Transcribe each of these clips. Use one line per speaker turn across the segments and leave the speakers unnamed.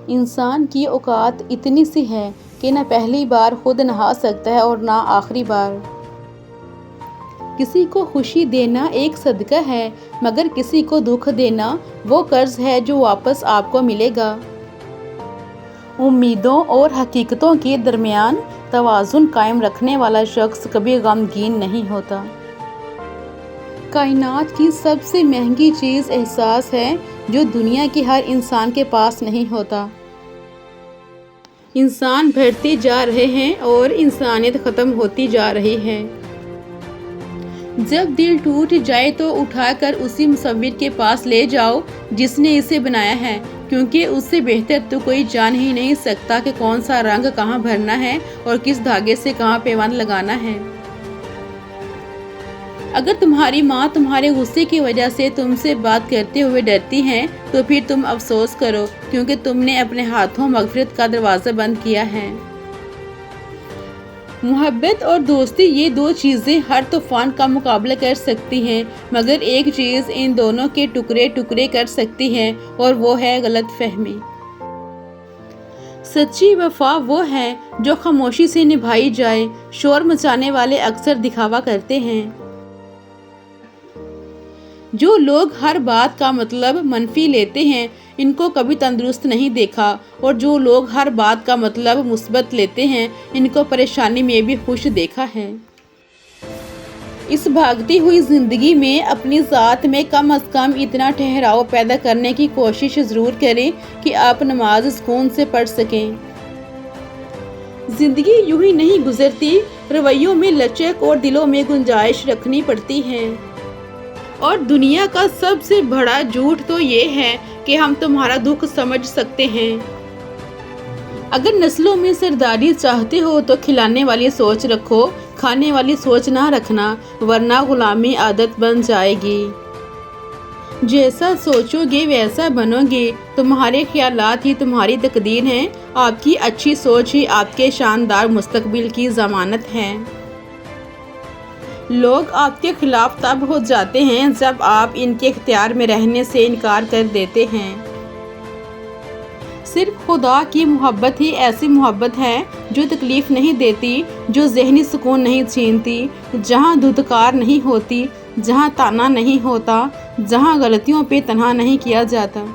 انسان کی اوقات اتنی سی ہے کہ نہ پہلی بار خود نہا سکتا ہے اور نہ آخری بار۔ کسی کو خوشی دینا ایک صدقہ ہے، مگر کسی کو دکھ دینا وہ قرض ہے جو واپس آپ کو ملے گا۔ امیدوں اور حقیقتوں کے درمیان توازن قائم رکھنے والا شخص کبھی غمگین نہیں ہوتا۔ کائنات کی سب سے مہنگی چیز احساس ہے جو دنیا کے ہر انسان کے پاس نہیں ہوتا۔ انسان بڑھتے جا رہے ہیں اور انسانیت ختم ہوتی جا رہی ہے۔ جب دل ٹوٹ جائے تو اٹھا کر اسی مصور کے پاس لے جاؤ جس نے اسے بنایا ہے، کیونکہ اس سے بہتر تو کوئی جان ہی نہیں سکتا کہ کون سا رنگ کہاں بھرنا ہے اور کس دھاگے سے کہاں پیوند لگانا ہے۔ اگر تمہاری ماں تمہارے غصے کی وجہ سے تم سے بات کرتے ہوئے ڈرتی ہیں تو پھر تم افسوس کرو، کیونکہ تم نے اپنے ہاتھوں مغفرت کا دروازہ بند کیا ہے۔ محبت اور دوستی یہ دو چیزیں ہر طوفان کا مقابلہ کر سکتی ہیں، مگر ایک چیز ان دونوں کے ٹکڑے ٹکڑے کر سکتی ہے اور وہ ہے غلط فہمی۔ سچی وفا وہ ہے جو خاموشی سے نبھائی جائے۔ شور مچانے والے اکثر دکھاوا کرتے ہیں۔ جو لوگ ہر بات کا مطلب منفی لیتے ہیں ان کو کبھی تندرست نہیں دیکھا، اور جو لوگ ہر بات کا مطلب مثبت لیتے ہیں ان کو پریشانی میں بھی خوش دیکھا ہے۔ اس بھاگتی ہوئی زندگی میں اپنی ذات میں کم از کم اتنا ٹھہراؤ پیدا کرنے کی کوشش ضرور کریں کہ آپ نماز سکون سے پڑھ سکیں۔ زندگی یوں ہی نہیں گزرتی، رویوں میں لچک اور دلوں میں گنجائش رکھنی پڑتی ہے۔ اور دنیا کا سب سے بڑا جھوٹ تو یہ ہے کہ ہم تمہارا دکھ سمجھ سکتے ہیں۔ اگر نسلوں میں سرداری چاہتے ہو تو کھلانے والی سوچ رکھو، کھانے والی سوچ نہ رکھنا، ورنہ غلامی عادت بن جائے گی۔ جیسا سوچو گے ویسا بنو گے، تمہارے خیالات ہی تمہاری تقدیر ہیں، آپ کی اچھی سوچ ہی آپ کے شاندار مستقبل کی ضمانت ہے۔ لوگ آپ کے خلاف تب ہو جاتے ہیں جب آپ ان کے اختیار میں رہنے سے انکار کر دیتے ہیں۔ صرف خدا کی محبت ہی ایسی محبت ہے جو تکلیف نہیں دیتی، جو ذہنی سکون نہیں چھینتی، جہاں دھتکار نہیں ہوتی، جہاں تانا نہیں ہوتا، جہاں غلطیوں پہ تنہا نہیں کیا جاتا۔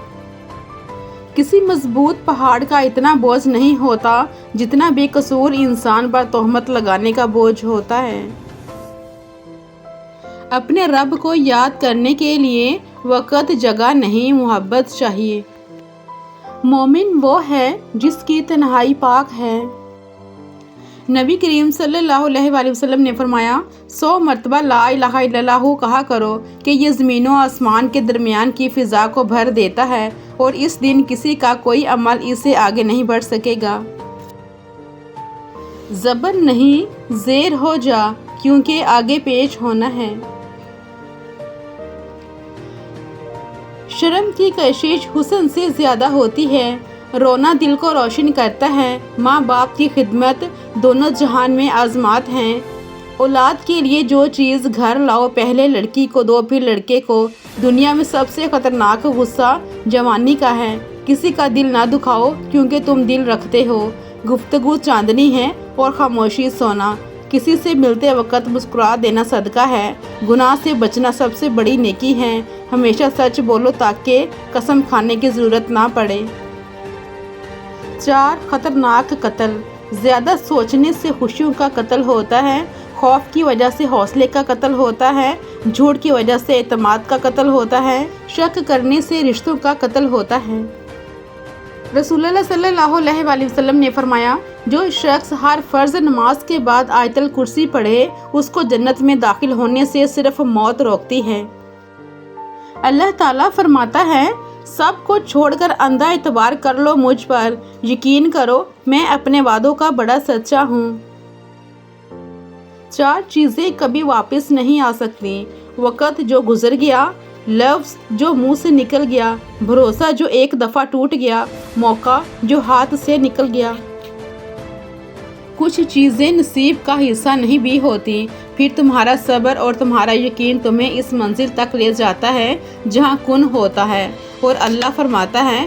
کسی مضبوط پہاڑ کا اتنا بوجھ نہیں ہوتا جتنا بے قصور انسان پر تہمت لگانے کا بوجھ ہوتا ہے۔ اپنے رب کو یاد کرنے کے لیے وقت جگہ نہیں، محبت چاہیے۔ مومن وہ ہے جس کی تنہائی پاک ہے۔ نبی کریم صلی اللہ علیہ وآلہ وسلم نے فرمایا، 100 مرتبہ لا الہ الا اللہ کہا کرو کہ یہ زمین و آسمان کے درمیان کی فضا کو بھر دیتا ہے، اور اس دن کسی کا کوئی عمل اس سے آگے نہیں بڑھ سکے گا۔ زبر نہیں، زیر ہو جا، کیونکہ آگے پیش ہونا ہے۔ شرم کی کشش حسن سے زیادہ ہوتی ہے، رونا دل کو روشن کرتا ہے۔ ماں باپ کی خدمت دونوں جہان میں آزمات ہیں۔ اولاد کے لیے جو چیز گھر لاؤ، پہلے لڑکی کو دو پھر لڑکے کو۔ دنیا میں سب سے خطرناک غصہ جوانی کا ہے۔ کسی کا دل نہ دکھاؤ کیونکہ تم دل رکھتے ہو۔ گفتگو چاندنی ہے اور خاموشی سونا۔ کسی سے ملتے وقت مسکرا دینا صدقہ ہے۔ گناہ سے بچنا سب سے بڑی نیکی ہے۔ ہمیشہ سچ بولو تاکہ قسم کھانے کی ضرورت نہ پڑے۔ 4 خطرناک قتل۔ زیادہ سوچنے سے خوشیوں کا قتل ہوتا ہے، خوف کی وجہ سے حوصلے کا قتل ہوتا ہے، جھوٹ کی وجہ سے اعتماد کا قتل ہوتا ہے، شک کرنے سے رشتوں کا قتل ہوتا ہے۔ رسول اللہ صلی اللہ علیہ وآلہ وسلم نے فرمایا، جو شخص ہر فرض نماز کے بعد آیت الکرسی پڑھے اس کو جنت میں داخل ہونے سے صرف موت روکتی ہے۔ اللہ تعالیٰ فرماتا ہے، سب کو چھوڑ کر اندھا اعتبار کر لو مجھ پر، یقین کرو میں اپنے وعدوں کا بڑا سچا ہوں۔ 4 چیزیں کبھی واپس نہیں آ سکتی: وقت جو گزر گیا، لفظ جو منہ سے نکل گیا، بھروسہ جو ایک دفعہ ٹوٹ گیا، موقع جو ہاتھ سے نکل گیا۔ کچھ چیزیں نصیب کا حصہ نہیں بھی ہوتی، پھر تمہارا صبر اور تمہارا یقین تمہیں اس منزل تک لے جاتا ہے جہاں کن ہوتا ہے، اور اللہ فرماتا ہے،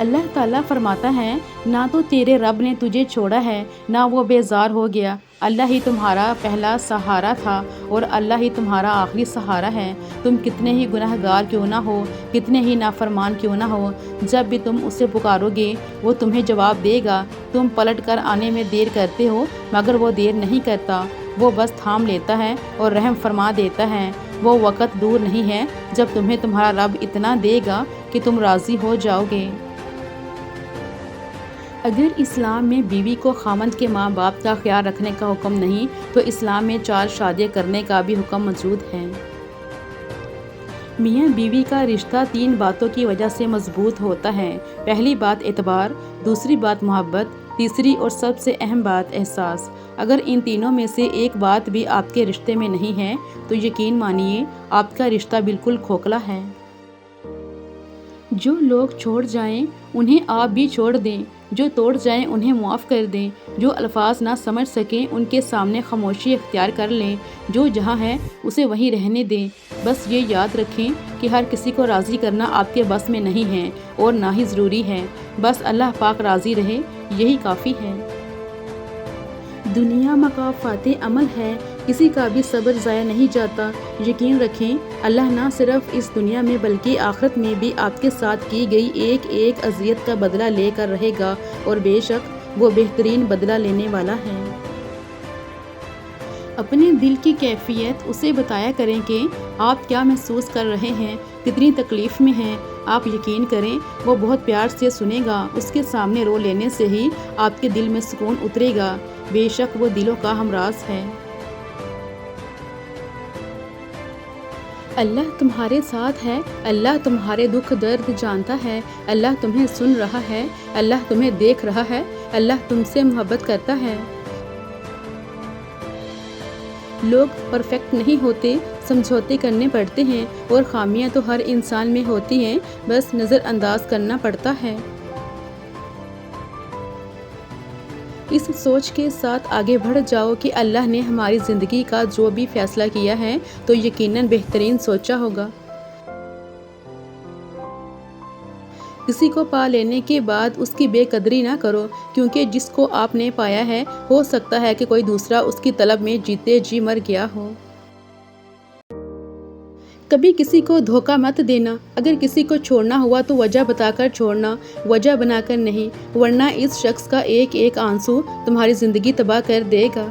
اللہ تعالیٰ فرماتا ہے نہ تو تیرے رب نے تجھے چھوڑا ہے نہ وہ بیزار ہو گیا، اللہ ہی تمہارا پہلا سہارا تھا اور اللہ ہی تمہارا آخری سہارا ہے۔ تم کتنے ہی گناہ گار کیوں نہ ہو، کتنے ہی نافرمان کیوں نہ ہو، جب بھی تم اسے پکارو گے وہ تمہیں جواب دے گا۔ تم پلٹ کر آنے میں دیر کرتے ہو مگر وہ دیر نہیں کرتا، وہ بس تھام لیتا ہے اور رحم فرما دیتا ہے۔ وہ وقت دور نہیں ہے جب تمہیں تمہارا رب اتنا دے گا کہ تم راضی ہو جاؤ گے۔ اگر اسلام میں بیوی کو خاوند کے ماں باپ کا خیال رکھنے کا حکم نہیں تو اسلام میں 4 شادیاں کرنے کا بھی حکم موجود ہے۔ میاں بیوی کا رشتہ 3 باتوں کی وجہ سے مضبوط ہوتا ہے۔ پہلی بات اعتبار، دوسری بات محبت، تیسری اور سب سے اہم بات احساس۔ اگر ان تینوں میں سے ایک بات بھی آپ کے رشتے میں نہیں ہے تو یقین مانیے آپ کا رشتہ بالکل کھوکھلا ہے۔ جو لوگ چھوڑ جائیں انہیں آپ بھی چھوڑ دیں، جو توڑ جائیں انہیں معاف کر دیں، جو الفاظ نہ سمجھ سکیں ان کے سامنے خاموشی اختیار کر لیں، جو جہاں ہے اسے وہیں رہنے دیں۔ بس یہ یاد رکھیں کہ ہر کسی کو راضی کرنا آپ کے بس میں نہیں ہے اور نہ ہی ضروری ہے، بس اللہ پاک راضی رہے یہی کافی ہے۔ دنیا مکافات عمل ہے، کسی کا بھی صبر ضائع نہیں جاتا۔ یقین رکھیں اللہ نہ صرف اس دنیا میں بلکہ آخرت میں بھی آپ کے ساتھ کی گئی ایک ایک اذیت کا بدلہ لے کر رہے گا اور بے شک وہ بہترین بدلہ لینے والا ہے۔ اپنے دل کی کیفیت اسے بتایا کریں کہ آپ کیا محسوس کر رہے ہیں، کتنی تکلیف میں ہیں۔ آپ یقین کریں وہ بہت پیار سے سنے گا، اس کے سامنے رو لینے سے ہی آپ کے دل میں سکون اترے گا، بے شک وہ دلوں کا ہمراز ہے۔ اللہ تمہارے ساتھ ہے، اللہ تمہارے دکھ درد جانتا ہے، اللہ تمہیں سن رہا ہے، اللہ تمہیں دیکھ رہا ہے، اللہ تم سے محبت کرتا ہے۔ لوگ پرفیکٹ نہیں ہوتے، سمجھوتے کرنے پڑتے ہیں اور خامیاں تو ہر انسان میں ہوتی ہیں، بس نظر انداز کرنا پڑتا ہے۔ اس سوچ کے ساتھ آگے بڑھ جاؤ کہ اللہ نے ہماری زندگی کا جو بھی فیصلہ کیا ہے تو یقیناً بہترین سوچا ہوگا۔ کسی کو پا لینے کے بعد اس کی بے قدری نہ کرو، کیونکہ جس کو آپ نے پایا ہے ہو سکتا ہے کہ کوئی دوسرا اس کی طلب میں جیتے جی مر گیا ہو۔ کبھی کسی کو دھوکہ مت دینا، اگر کسی کو چھوڑنا ہوا تو وجہ بتا کر چھوڑنا، وجہ بنا کر نہیں، ورنہ اس شخص کا ایک ایک آنسو تمہاری زندگی تباہ کر دے گا۔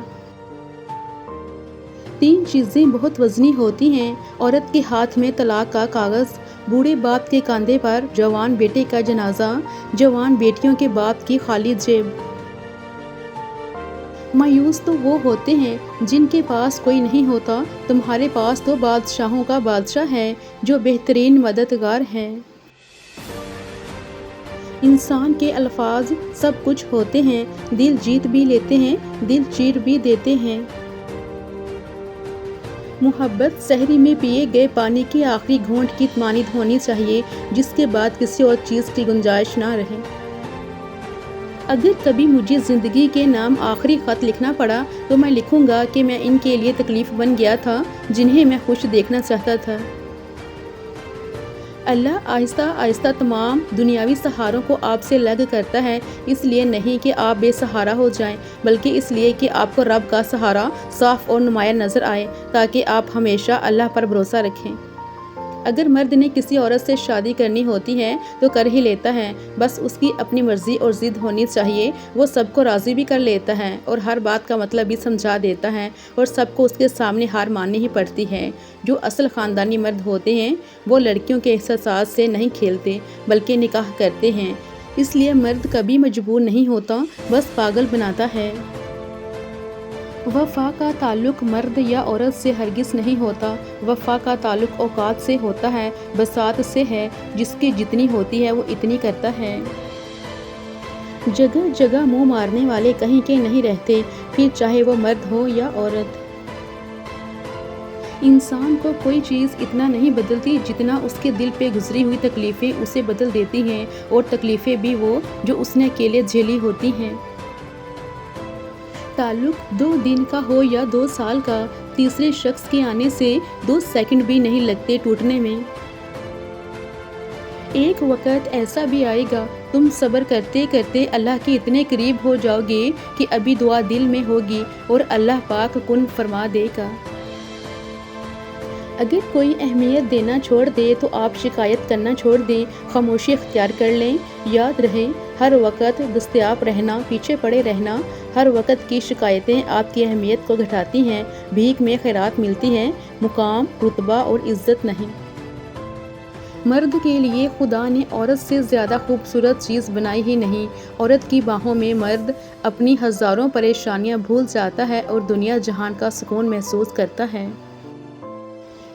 3 چیزیں بہت وزنی ہوتی ہیں، عورت کے ہاتھ میں طلاق کا کاغذ، بوڑھے باپ کے کاندھے پر جوان بیٹے کا جنازہ، جوان بیٹیوں کے باپ کی خالی جیب۔ مایوس تو وہ ہوتے ہیں جن کے پاس کوئی نہیں ہوتا، تمہارے پاس تو بادشاہوں کا بادشاہ ہے جو بہترین مددگار ہے۔ انسان کے الفاظ سب کچھ ہوتے ہیں، دل جیت بھی لیتے ہیں، دل چیر بھی دیتے ہیں۔ محبت سحری میں پیے گئے پانی کی آخری گھونٹ کی مانند ہونی چاہیے، جس کے بعد کسی اور چیز کی گنجائش نہ رہے۔ اگر کبھی مجھے زندگی کے نام آخری خط لکھنا پڑا تو میں لکھوں گا کہ میں ان کے لیے تکلیف بن گیا تھا جنہیں میں خوش دیکھنا چاہتا تھا۔ اللہ آہستہ آہستہ تمام دنیاوی سہاروں کو آپ سے الگ کرتا ہے، اس لیے نہیں کہ آپ بے سہارا ہو جائیں، بلکہ اس لیے کہ آپ کو رب کا سہارا صاف اور نمایاں نظر آئے، تاکہ آپ ہمیشہ اللہ پر بھروسہ رکھیں۔ اگر مرد نے کسی عورت سے شادی کرنی ہوتی ہے تو کر ہی لیتا ہے، بس اس کی اپنی مرضی اور ضد ہونی چاہیے، وہ سب کو راضی بھی کر لیتا ہے اور ہر بات کا مطلب بھی سمجھا دیتا ہے اور سب کو اس کے سامنے ہار ماننی ہی پڑتی ہے۔ جو اصل خاندانی مرد ہوتے ہیں وہ لڑکیوں کے احساسات سے نہیں کھیلتے بلکہ نکاح کرتے ہیں، اس لیے مرد کبھی مجبور نہیں ہوتا، بس پاگل بناتا ہے۔ وفا کا تعلق مرد یا عورت سے ہرگز نہیں ہوتا، وفا کا تعلق اوقات سے ہوتا ہے، بساط سے ہے، جس کی جتنی ہوتی ہے وہ اتنی کرتا ہے۔ جگہ جگہ منہ مارنے والے کہیں کے نہیں رہتے، پھر چاہے وہ مرد ہو یا عورت۔ انسان کو کوئی چیز اتنا نہیں بدلتی جتنا اس کے دل پہ گزری ہوئی تکلیفیں اسے بدل دیتی ہیں، اور تکلیفیں بھی وہ جو اس نے اکیلے جھیلی ہوتی ہیں۔ تعلق 2 دن کا ہو یا 2 سال کا، تیسرے شخص کے آنے سے 2 سیکنڈ بھی نہیں لگتے ٹوٹنے میں۔ ایک وقت ایسا بھی آئے گا تم صبر کرتے کرتے اللہ کے اتنے قریب ہو جاؤ گے کہ ابھی دعا دل میں ہوگی اور اللہ پاک کن فرما دے گا۔ اگر کوئی اہمیت دینا چھوڑ دے تو آپ شکایت کرنا چھوڑ دیں، خاموشی اختیار کر لیں۔ یاد رہے ہر وقت دستیاب رہنا، پیچھے پڑے رہنا، ہر وقت کی شکایتیں آپ کی اہمیت کو گھٹاتی ہیں۔ بھیک میں خیرات ملتی ہیں، مقام، رتبہ اور عزت نہیں۔ مرد کے لیے خدا نے عورت سے زیادہ خوبصورت چیز بنائی ہی نہیں۔ عورت کی باہوں میں مرد اپنی ہزاروں پریشانیاں بھول جاتا ہے اور دنیا جہان کا سکون محسوس کرتا ہے۔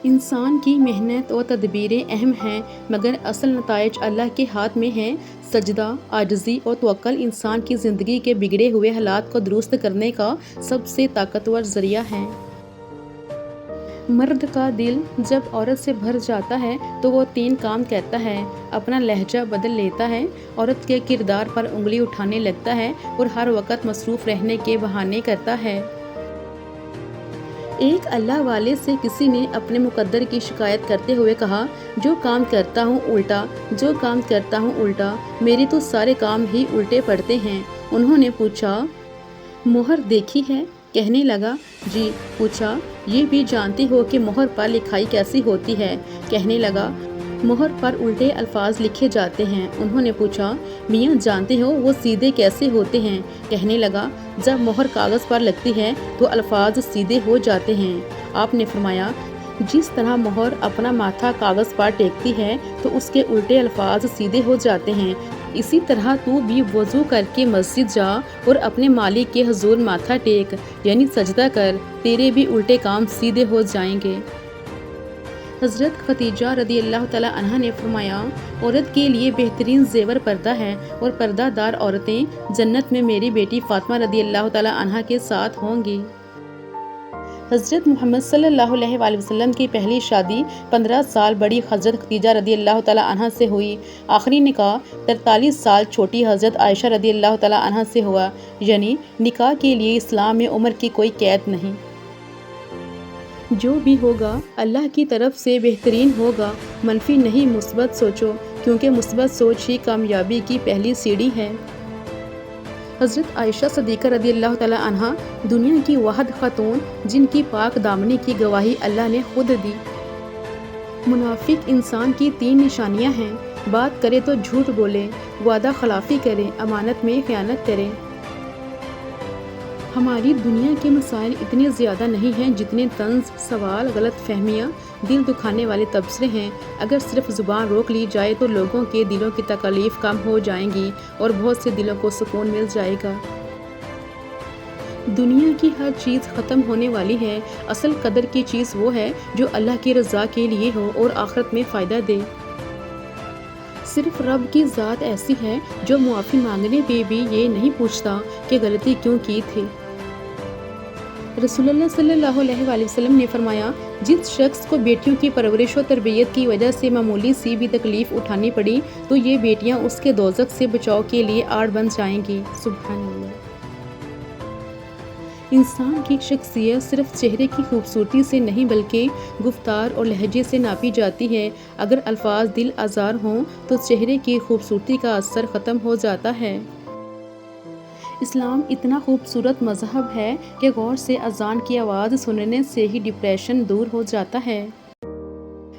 انسان کی محنت و تدبیریں اہم ہیں مگر اصل نتائج اللہ کے ہاتھ میں ہیں۔ سجدہ، عاجزی اور توکل انسان کی زندگی کے بگڑے ہوئے حالات کو درست کرنے کا سب سے طاقتور ذریعہ ہے۔ مرد کا دل جب عورت سے بھر جاتا ہے تو وہ 3 کام کرتا ہے۔ اپنا لہجہ بدل لیتا ہے، عورت کے کردار پر انگلی اٹھانے لگتا ہے اور ہر وقت مصروف رہنے کے بہانے کرتا ہے۔ ایک اللہ والے سے کسی نے اپنے مقدر کی شکایت کرتے ہوئے کہا، جو کام کرتا ہوں الٹا، جو کام کرتا ہوں الٹا، میری تو سارے کام ہی الٹے پڑتے ہیں۔ انہوں نے پوچھا، مہر دیکھی ہے؟ کہنے لگا، جی۔ پوچھا، یہ بھی جانتی ہو کہ مہر پر لکھائی کیسی ہوتی ہے؟ کہنے لگا، مہر پر الٹے الفاظ لکھے جاتے ہیں۔ انہوں نے پوچھا، میاں جانتے ہو وہ سیدھے کیسے ہوتے ہیں؟ کہنے لگا، جب مہر کاغذ پر لگتی ہے تو الفاظ سیدھے ہو جاتے ہیں۔ آپ نے فرمایا، جس طرح مہر اپنا ماتھا کاغذ پر ٹیکتی ہے تو اس کے الٹے الفاظ سیدھے ہو جاتے ہیں، اسی طرح تو بھی وضو کر کے مسجد جا اور اپنے مالک کے حضور ماتھا ٹیک، یعنی سجدہ کر، تیرے بھی الٹے کام سیدھے ہو جائیں گے۔ حضرت خدیجہ رضی اللہ تعالیٰ عنہا نے فرمایا، عورت کے لیے بہترین زیور پردہ ہے اور پردہ دار عورتیں جنت میں میری بیٹی فاطمہ رضی اللہ تعالیٰ عنہا کے ساتھ ہوں گی۔ حضرت محمد صلی اللہ علیہ وآلہ وسلم کی پہلی شادی 15 سال بڑی حضرت خدیجہ رضی اللہ تعالیٰ عنہا سے ہوئی۔ آخری نکاح 43 سال چھوٹی حضرت عائشہ رضی اللہ تعالیٰ عنہا سے ہوا، یعنی نکاح کے لیے اسلام میں عمر کی کوئی قید نہیں۔ جو بھی ہوگا اللہ کی طرف سے بہترین ہوگا، منفی نہیں مثبت سوچو، کیونکہ مثبت سوچ ہی کامیابی کی پہلی سیڑھی ہے۔ حضرت عائشہ صدیقہ رضی اللہ تعالیٰ عنہا دنیا کی واحد خاتون جن کی پاک دامنی کی گواہی اللہ نے خود دی۔ منافق انسان کی 3 نشانیاں ہیں، بات کرے تو جھوٹ بولے، وعدہ خلافی کرے، امانت میں خیانت کرے۔ ہماری دنیا کے مسائل اتنے زیادہ نہیں ہیں جتنے طنز، سوال، غلط فہمیاں، دل دکھانے والے تبصرے ہیں۔ اگر صرف زبان روک لی جائے تو لوگوں کے دلوں کی تکالیف کم ہو جائیں گی اور بہت سے دلوں کو سکون مل جائے گا۔ دنیا کی ہر چیز ختم ہونے والی ہے، اصل قدر کی چیز وہ ہے جو اللہ کی رضا کے لیے ہو اور آخرت میں فائدہ دے۔ صرف رب کی ذات ایسی ہے جو معافی مانگنے پہ بھی یہ نہیں پوچھتا کہ غلطی کیوں کی تھی۔ رسول اللہ صلی اللہ علیہ وآلہ وسلم نے فرمایا، جس شخص کو بیٹیوں کی پرورش و تربیت کی وجہ سے معمولی سی بھی تکلیف اٹھانی پڑی تو یہ بیٹیاں اس کے دوزخ سے بچاؤ کے لیے آڑ بن جائیں گی۔ سبحان اللہ۔ انسان کی شخصیت صرف چہرے کی خوبصورتی سے نہیں بلکہ گفتار اور لہجے سے ناپی جاتی ہے۔ اگر الفاظ دل آزار ہوں تو چہرے کی خوبصورتی کا اثر ختم ہو جاتا ہے۔ اسلام اتنا خوبصورت مذہب ہے کہ غور سے اذان کی آواز سننے سے ہی ڈپریشن دور ہو جاتا ہے۔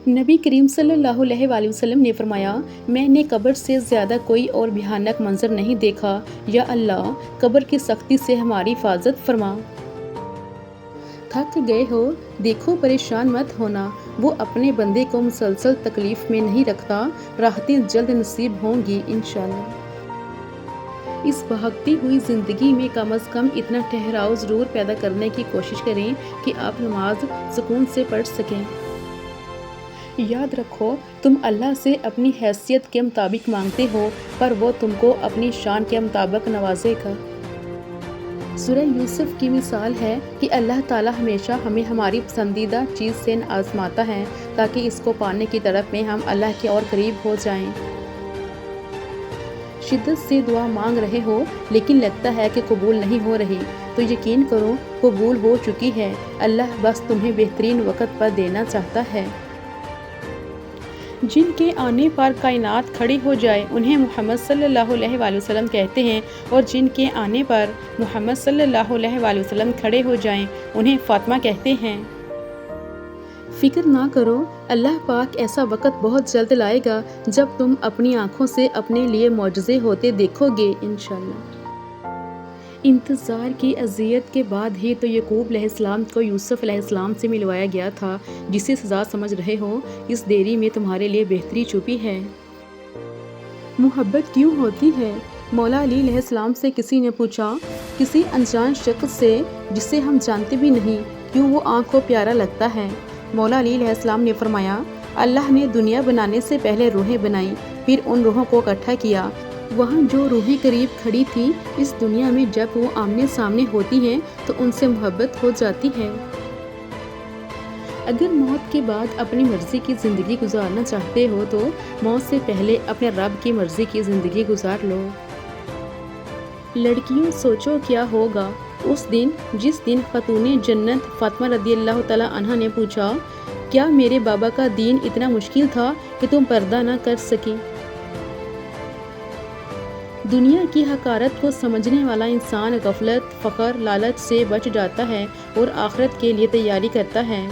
نبی کریم صلی اللہ علیہ وآلہ وسلم نے فرمایا، میں نے قبر سے زیادہ کوئی اور بھیانک منظر نہیں دیکھا، یا اللہ قبر کی سختی سے ہماری حفاظت فرما۔ تھک گئے ہو، دیکھو پریشان مت ہونا، وہ اپنے بندے کو مسلسل تکلیف میں نہیں رکھتا، راحتیں جلد نصیب ہوں گی انشاءاللہ۔ اس بھاگتی ہوئی زندگی میں کم از کم اتنا ٹھہراؤ ضرور پیدا کرنے کی کوشش کریں کہ آپ نماز سکون سے پڑھ سکیں۔ یاد رکھو، تم اللہ سے اپنی حیثیت کے مطابق مانگتے ہو پر وہ تم کو اپنی شان کے مطابق نوازے گا۔ سورہ یوسف کی مثال ہے کہ اللہ تعالیٰ ہمیشہ ہمیں ہماری پسندیدہ چیز سے آزماتا ہے تاکہ اس کو پانے کی طرف میں ہم اللہ کے اور قریب ہو جائیں۔ شدت سے دعا مانگ رہے ہو لیکن لگتا ہے کہ قبول نہیں ہو رہی تو یقین کرو قبول ہو چکی ہے، اللہ بس تمہیں بہترین وقت پر دینا چاہتا ہے۔ جن کے آنے پر کائنات کھڑی ہو جائے انہیں محمد صلی اللہ علیہ وآلہ وسلم کہتے ہیں، اور جن کے آنے پر محمد صلی اللہ علیہ وآلہ وسلم کھڑے ہو جائیں انہیں فاطمہ کہتے ہیں۔ فکر نہ کرو، اللہ پاک ایسا وقت بہت جلد لائے گا جب تم اپنی آنکھوں سے اپنے لیے معجزے ہوتے دیکھو گے انشاءاللہ۔ انتظار کی اذیت کے بعد ہی تو یعقوب علیہ السلام کو یوسف علیہ السلام سے ملوایا گیا تھا، جسے سزا سمجھ رہے ہو، اس دیری میں تمہارے لیے بہتری چھپی ہے۔ محبت کیوں ہوتی ہے؟ مولا علی علیہ السلام سے کسی نے پوچھا، کسی انجان شخص سے جسے ہم جانتے بھی نہیں، کیوں وہ آنکھ کو پیارا لگتا ہے؟ مولا علی علیہ السلام نے فرمایا، اللہ نے دنیا بنانے سے پہلے روحیں بنائیں، پھر ان روحوں کو اکٹھا کیا۔ وہاں جو روحیں قریب کھڑی تھی، اس دنیا میں جب وہ آمنے سامنے ہوتی ہیں تو ان سے محبت ہو جاتی ہے۔ اگر موت کے بعد اپنی مرضی کی زندگی گزارنا چاہتے ہو تو موت سے پہلے اپنے رب کی مرضی کی زندگی گزار لو۔ لڑکیوں سوچو کیا ہوگا اس دن جس دن خاتون جنت فاطمہ رضی اللہ تعالیٰ عنہا نے پوچھا، کیا میرے بابا کا دین اتنا مشکل تھا کہ تم پردہ نہ کر سکی؟ دنیا کی حقارت کو سمجھنے والا انسان غفلت، فخر، لالچ سے بچ جاتا ہے اور آخرت کے لیے تیاری کرتا ہے۔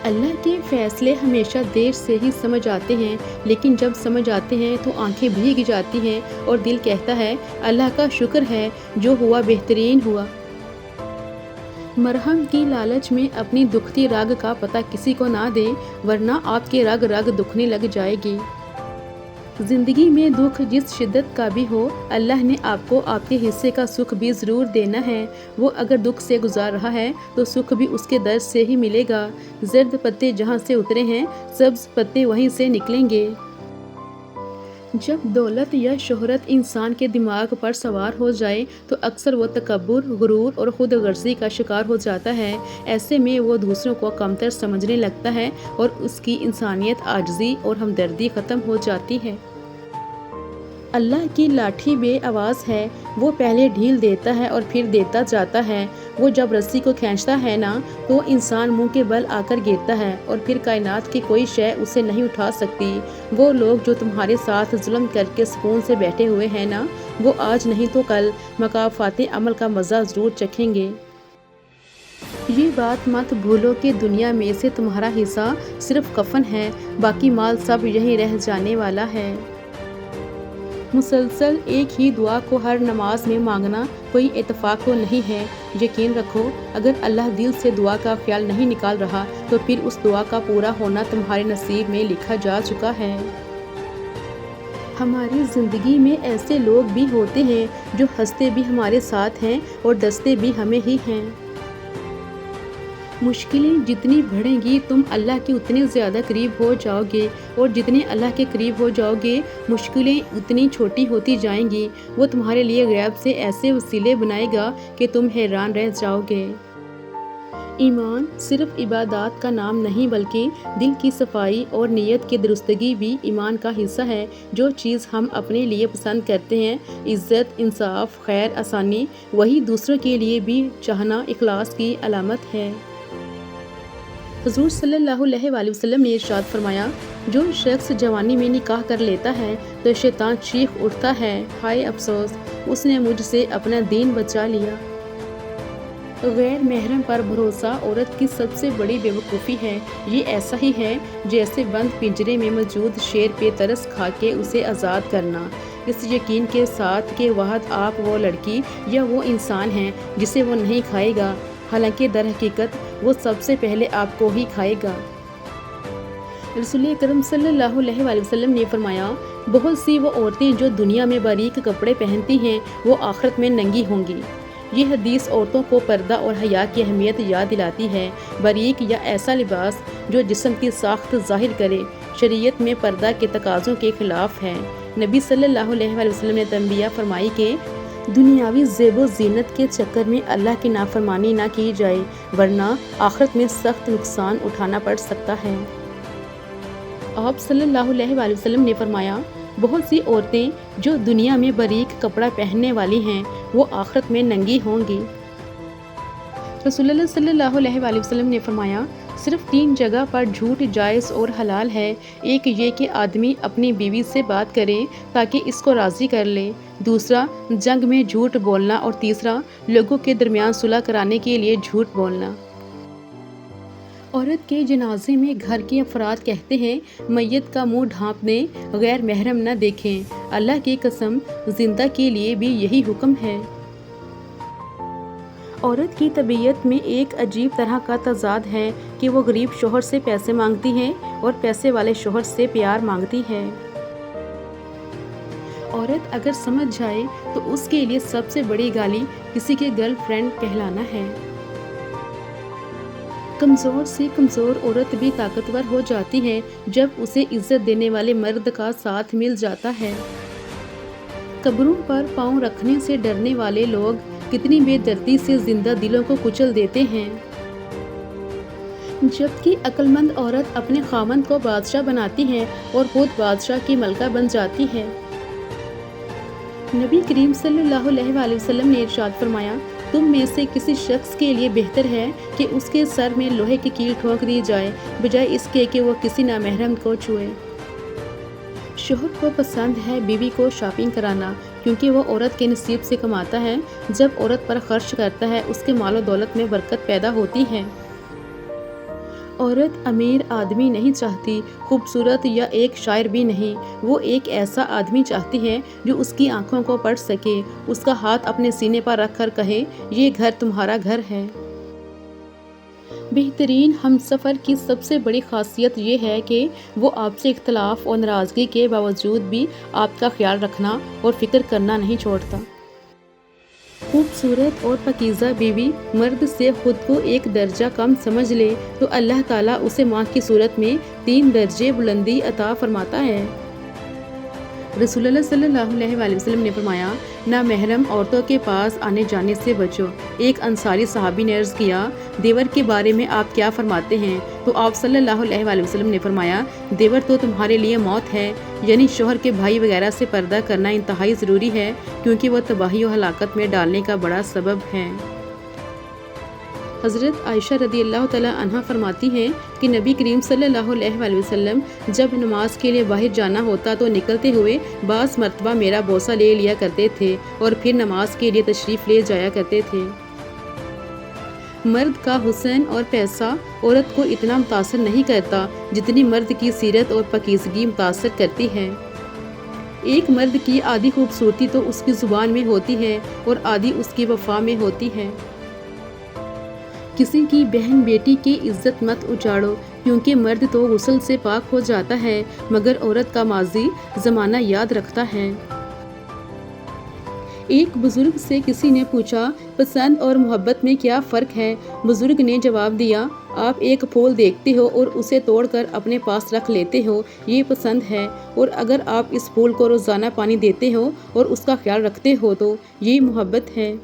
اللہ کے فیصلے ہمیشہ دیر سے ہی سمجھ آتے ہیں، لیکن جب سمجھ آتے ہیں تو آنکھیں بھیگ جاتی ہیں اور دل کہتا ہے اللہ کا شکر ہے، جو ہوا بہترین ہوا۔ مرہم کی لالچ میں اپنی دکھتی رگ کا پتہ کسی کو نہ دیں، ورنہ آپ کے رگ رگ دکھنے لگ جائے گی۔ زندگی میں دکھ جس شدت کا بھی ہو، اللہ نے آپ کو آپ کے حصے کا سکھ بھی ضرور دینا ہے۔ وہ اگر دکھ سے گزار رہا ہے تو سکھ بھی اس کے درد سے ہی ملے گا۔ زرد پتے جہاں سے اترے ہیں، سبز پتے وہیں سے نکلیں گے۔ جب دولت یا شہرت انسان کے دماغ پر سوار ہو جائے تو اکثر وہ تکبر، غرور اور خود غرضی کا شکار ہو جاتا ہے۔ ایسے میں وہ دوسروں کو کمتر سمجھنے لگتا ہے اور اس کی انسانیت، عاجزی اور ہمدردی ختم ہو جاتی ہے۔ اللہ کی لاٹھی بے آواز ہے، وہ پہلے ڈھیل دیتا ہے اور پھر دیتا جاتا ہے۔ وہ جب رسی کو کھینچتا ہے نا تو انسان منہ کے بل آ کر گرتا ہے اور پھر کائنات کی کوئی شے اسے نہیں اٹھا سکتی۔ وہ لوگ جو تمہارے ساتھ ظلم کر کے سکون سے بیٹھے ہوئے ہیں نا، وہ آج نہیں تو کل مکافات عمل کا مزہ ضرور چکھیں گے۔ یہ بات مت بھولو کہ دنیا میں سے تمہارا حصہ صرف کفن ہے، باقی مال سب یہیں رہ جانے والا ہے۔ مسلسل ایک ہی دعا کو ہر نماز میں مانگنا کوئی اتفاق تو نہیں ہے۔ یقین رکھو، اگر اللہ دل سے دعا کا خیال نہیں نکال رہا تو پھر اس دعا کا پورا ہونا تمہارے نصیب میں لکھا جا چکا ہے۔ ہماری زندگی میں ایسے لوگ بھی ہوتے ہیں جو ہنستے بھی ہمارے ساتھ ہیں اور ڈستے بھی ہمیں ہی ہیں۔ مشکلیں جتنی بڑھیں گی تم اللہ کے اتنے زیادہ قریب ہو جاؤ گے، اور جتنے اللہ کے قریب ہو جاؤ گے مشکلیں اتنی چھوٹی ہوتی جائیں گی۔ وہ تمہارے لیے غیب سے ایسے وسیلے بنائے گا کہ تم حیران رہ جاؤ گے۔ ایمان صرف عبادات کا نام نہیں بلکہ دل کی صفائی اور نیت کی درستگی بھی ایمان کا حصہ ہے۔ جو چیز ہم اپنے لیے پسند کرتے ہیں، عزت، انصاف، خیر، آسانی، وہی دوسروں کے لیے بھی چاہنا اخلاص کی علامت ہے۔ حضور صلی اللہ علیہ وآلہ وسلم نے ارشاد فرمایا، جو شخص جوانی میں نکاح کر لیتا ہے تو شیطان چیخ اٹھتا ہے، ہائے افسوس، اس نے مجھ سے اپنا دین بچا لیا۔ غیر محرم پر بھروسہ عورت کی سب سے بڑی بے وقوفی ہے۔ یہ ایسا ہی ہے جیسے بند پنجرے میں موجود شیر پہ ترس کھا کے اسے آزاد کرنا، اس یقین کے ساتھ کہ وحد آپ وہ لڑکی یا وہ انسان ہیں جسے وہ نہیں کھائے گا، حالانکہ در حقیقت وہ سب سے پہلے آپ کو ہی کھائے گا۔ رسول اکرم صلی اللہ علیہ وآلہ وسلم نے فرمایا، بہت سی وہ عورتیں جو دنیا میں باریک کپڑے پہنتی ہیں وہ آخرت میں ننگی ہوں گی۔ یہ حدیث عورتوں کو پردہ اور حیا کی اہمیت یاد دلاتی ہے۔ باریک یا ایسا لباس جو جسم کی ساخت ظاہر کرے، شریعت میں پردہ کے تقاضوں کے خلاف ہے۔ نبی صلی اللہ علیہ وآلہ وسلم نے تنبیہ فرمائی کہ دنیاوی زیب و زینت کے چکر میں اللہ کی نافرمانی نہ کی جائے، ورنہ آخرت میں سخت نقصان اٹھانا پڑ سکتا ہے۔ آپ صلی اللہ علیہ وآلہ وسلم نے فرمایا، بہت سی عورتیں جو دنیا میں باریک کپڑا پہننے والی ہیں وہ آخرت میں ننگی ہوں گی۔ رسول اللہ صلی اللہ علیہ وآلہ وسلم نے فرمایا، صرف 3 جگہ پر جھوٹ جائز اور حلال ہے۔ ایک یہ کہ آدمی اپنی بیوی سے بات کرے تاکہ اس کو راضی کر لے، دوسرا جنگ میں جھوٹ بولنا، اور تیسرا لوگوں کے درمیان صلح کرانے کے لیے جھوٹ بولنا۔ عورت کے جنازے میں گھر کے افراد کہتے ہیں میت کا منہ ڈھانپ دیں، غیر محرم نہ دیکھیں۔ اللہ کی قسم زندہ کے لیے بھی یہی حکم ہے۔ عورت کی طبیعت میں ایک عجیب طرح کا تضاد ہے کہ وہ غریب شوہر سے پیسے مانگتی ہے اور پیسے والے شوہر سے پیار مانگتی ہے۔ عورت اگر سمجھ جائے تو اس کے لیے سب سے بڑی گالی کسی کے گرل فرینڈ کہلانا ہے۔ کمزور سے کمزور عورت بھی طاقتور ہو جاتی ہے جب اسے عزت دینے والے مرد کا ساتھ مل جاتا ہے۔ قبروں پر پاؤں رکھنے سے ڈرنے والے لوگ کتنی بے دردی سے زندہ دلوں کو کچل دیتے ہیں، جبکہ عقل مند عورت اپنے خاوند کو بادشاہ بناتی ہے اور خود بادشاہ کی ملکہ بن جاتی ہے۔ نبی کریم صلی اللہ علیہ وآلہ وسلم نے ارشاد فرمایا، تم میں سے کسی شخص کے لیے بہتر ہے کہ اس کے سر میں لوہے کی کیل ٹھونک دی جائے بجائے اس کے کہ وہ کسی نامحرم کو چھوئے۔ شوہر کو پسند ہے بیوی کو شاپنگ کرانا، کیونکہ وہ عورت کے نصیب سے کماتا ہے۔ جب عورت پر خرچ کرتا ہے اس کے مال و دولت میں برکت پیدا ہوتی ہے۔ عورت امیر آدمی نہیں چاہتی، خوبصورت یا ایک شاعر بھی نہیں، وہ ایک ایسا آدمی چاہتی ہے جو اس کی آنکھوں کو پڑھ سکے، اس کا ہاتھ اپنے سینے پر رکھ کر کہے یہ گھر تمہارا گھر ہے۔ بہترین ہمسفر کی سب سے بڑی خاصیت یہ ہے کہ وہ آپ سے اختلاف اور ناراضگی کے باوجود بھی آپ کا خیال رکھنا اور فکر کرنا نہیں چھوڑتا۔ خوبصورت اور پاکیزہ بیوی مرد سے خود کو ایک درجہ کم سمجھ لے تو اللہ تعالیٰ اسے ماں کی صورت میں 3 درجے بلندی عطا فرماتا ہے۔ رسول اللہ صلی اللہ علیہ وآلہ وسلم نے فرمایا، نامحرم عورتوں کے پاس آنے جانے سے بچو۔ ایک انصاری صحابی نے عرض کیا، دیور کے بارے میں آپ کیا فرماتے ہیں؟ تو آپ صلی اللہ علیہ وآلہ وسلم نے فرمایا، دیور تو تمہارے لیے موت ہے، یعنی شوہر کے بھائی وغیرہ سے پردہ کرنا انتہائی ضروری ہے، کیونکہ وہ تباہی و ہلاکت میں ڈالنے کا بڑا سبب ہے۔ حضرت عائشہ رضی اللہ تعالیٰ عنہا فرماتی ہیں کہ نبی کریم صلی اللہ علیہ وآلہ وسلم جب نماز کے لیے باہر جانا ہوتا تو نکلتے ہوئے بعض مرتبہ میرا بوسہ لے لیا کرتے تھے اور پھر نماز کے لیے تشریف لے جایا کرتے تھے۔ مرد کا حسن اور پیسہ عورت کو اتنا متاثر نہیں کرتا جتنی مرد کی سیرت اور پاکیزگی متاثر کرتی ہے۔ ایک مرد کی آدھی خوبصورتی تو اس کی زبان میں ہوتی ہے اور آدھی اس کی وفا میں ہوتی ہے۔ کسی کی بہن بیٹی کی عزت مت اجاڑو، کیونکہ مرد تو غسل سے پاک ہو جاتا ہے مگر عورت کا ماضی زمانہ یاد رکھتا ہے۔ ایک بزرگ سے کسی نے پوچھا، پسند اور محبت میں کیا فرق ہے؟ بزرگ نے جواب دیا، آپ ایک پھول دیکھتے ہو اور اسے توڑ کر اپنے پاس رکھ لیتے ہو، یہ پسند ہے، اور اگر آپ اس پھول کو روزانہ پانی دیتے ہو اور اس کا خیال رکھتے ہو تو یہ محبت ہے۔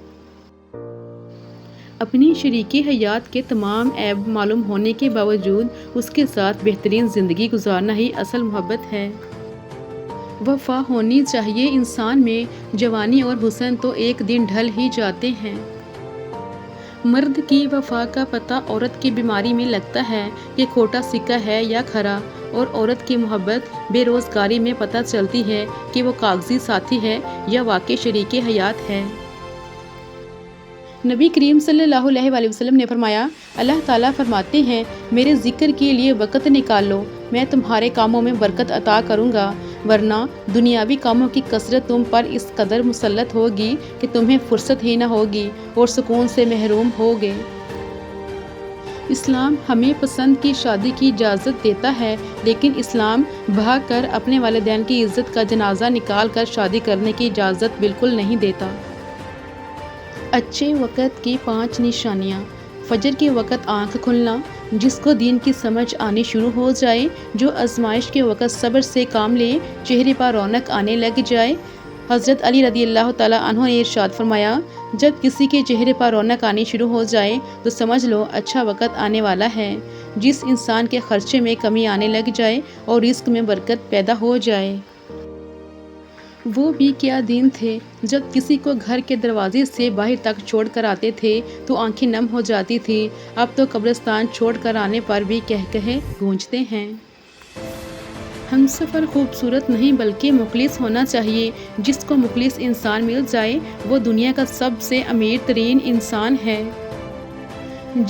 اپنی شریک حیات کے تمام عیب معلوم ہونے کے باوجود اس کے ساتھ بہترین زندگی گزارنا ہی اصل محبت ہے۔ وفا ہونی چاہیے انسان میں، جوانی اور حسن تو ایک دن ڈھل ہی جاتے ہیں۔ مرد کی وفا کا پتہ عورت کی بیماری میں لگتا ہے کہ کھوٹا سکہ ہے یا کھرا، اور عورت کی محبت بے روزگاری میں پتہ چلتی ہے کہ وہ کاغذی ساتھی ہے یا واقعی شریک حیات ہے۔ نبی کریم صلی اللہ علیہ وآلہ وسلم نے فرمایا، اللہ تعالیٰ فرماتے ہیں، میرے ذکر کے لیے وقت نکال لو، میں تمہارے کاموں میں برکت عطا کروں گا، ورنہ دنیاوی کاموں کی کثرت تم پر اس قدر مسلط ہوگی کہ تمہیں فرصت ہی نہ ہوگی اور سکون سے محروم ہوگے۔ اسلام ہمیں پسند کی شادی کی اجازت دیتا ہے، لیکن اسلام بھاگ کر اپنے والدین کی عزت کا جنازہ نکال کر شادی کرنے کی اجازت بالکل نہیں دیتا۔ اچھے وقت کی 5 نشانیاں۔ فجر کے وقت آنکھ کھلنا، جس کو دین کی سمجھ آنی شروع ہو جائے، جو آزمائش کے وقت صبر سے کام لے، چہرے پر رونق آنے لگ جائے۔ حضرت علی رضی اللہ تعالیٰ عنہ نے ارشاد فرمایا، جب کسی کے چہرے پر رونق آنی شروع ہو جائے تو سمجھ لو اچھا وقت آنے والا ہے۔ جس انسان کے خرچے میں کمی آنے لگ جائے اور رزق میں برکت پیدا ہو جائے۔ وہ بھی کیا دن تھے جب کسی کو گھر کے دروازے سے باہر تک چھوڑ کر آتے تھے تو آنکھیں نم ہو جاتی تھی۔ اب تو قبرستان چھوڑ کر آنے پر بھی کہے گونجتے ہیں۔ ہمسفر خوبصورت نہیں بلکہ مخلص ہونا چاہیے۔ جس کو مخلص انسان مل جائے وہ دنیا کا سب سے امیر ترین انسان ہے۔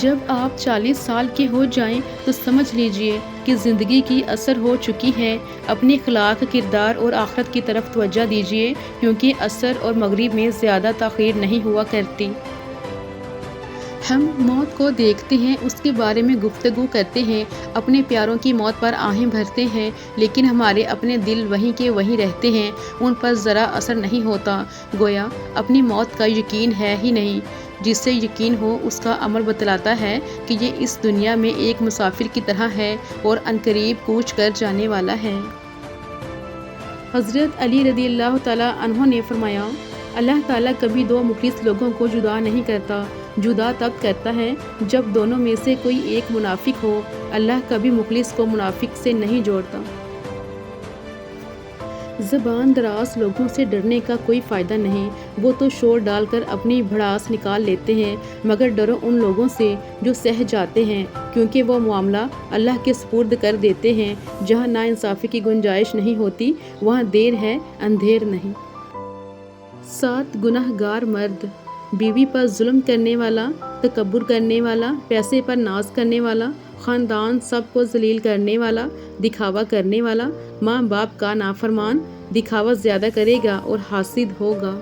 جب آپ 40 سال کے ہو جائیں تو سمجھ لیجئے کہ زندگی کی عصر ہو چکی ہے۔ اپنے اخلاق، کردار اور آخرت کی طرف توجہ دیجئے، کیونکہ عصر اور مغرب میں زیادہ تاخیر نہیں ہوا کرتی۔ ہم موت کو دیکھتے ہیں، اس کے بارے میں گفتگو کرتے ہیں، اپنے پیاروں کی موت پر آہیں بھرتے ہیں، لیکن ہمارے اپنے دل وہیں کے وہیں رہتے ہیں، ان پر ذرا اثر نہیں ہوتا۔ گویا اپنی موت کا یقین ہے ہی نہیں۔ جسے یقین ہو اس کا عمل بتلاتا ہے کہ یہ اس دنیا میں ایک مسافر کی طرح ہے اور عنقریب کوچ کر جانے والا ہے۔ حضرت علی رضی اللہ تعالیٰ عنہ نے فرمایا، اللہ تعالیٰ کبھی دو مخلص لوگوں کو جدا نہیں کرتا، جدا تب کرتا ہے جب دونوں میں سے کوئی ایک منافق ہو۔ اللہ کبھی مخلص کو منافق سے نہیں جوڑتا۔ زبان دراز لوگوں سے ڈرنے کا کوئی فائدہ نہیں، وہ تو شور ڈال کر اپنی بھڑاس نکال لیتے ہیں، مگر ڈرو ان لوگوں سے جو سہ جاتے ہیں، کیونکہ وہ معاملہ اللہ کے سپرد کر دیتے ہیں۔ جہاں ناانصافی کی گنجائش نہیں ہوتی وہاں دیر ہے اندھیر نہیں۔ 7 گناہ گار مرد: بیوی پر ظلم کرنے والا، تکبر کرنے والا، پیسے پر ناز کرنے والا، خاندان سب کو ذلیل کرنے والا، دکھاوا کرنے والا، ماں باپ کا نافرمان۔ دکھاوا زیادہ کرے گا اور حاسد ہوگا۔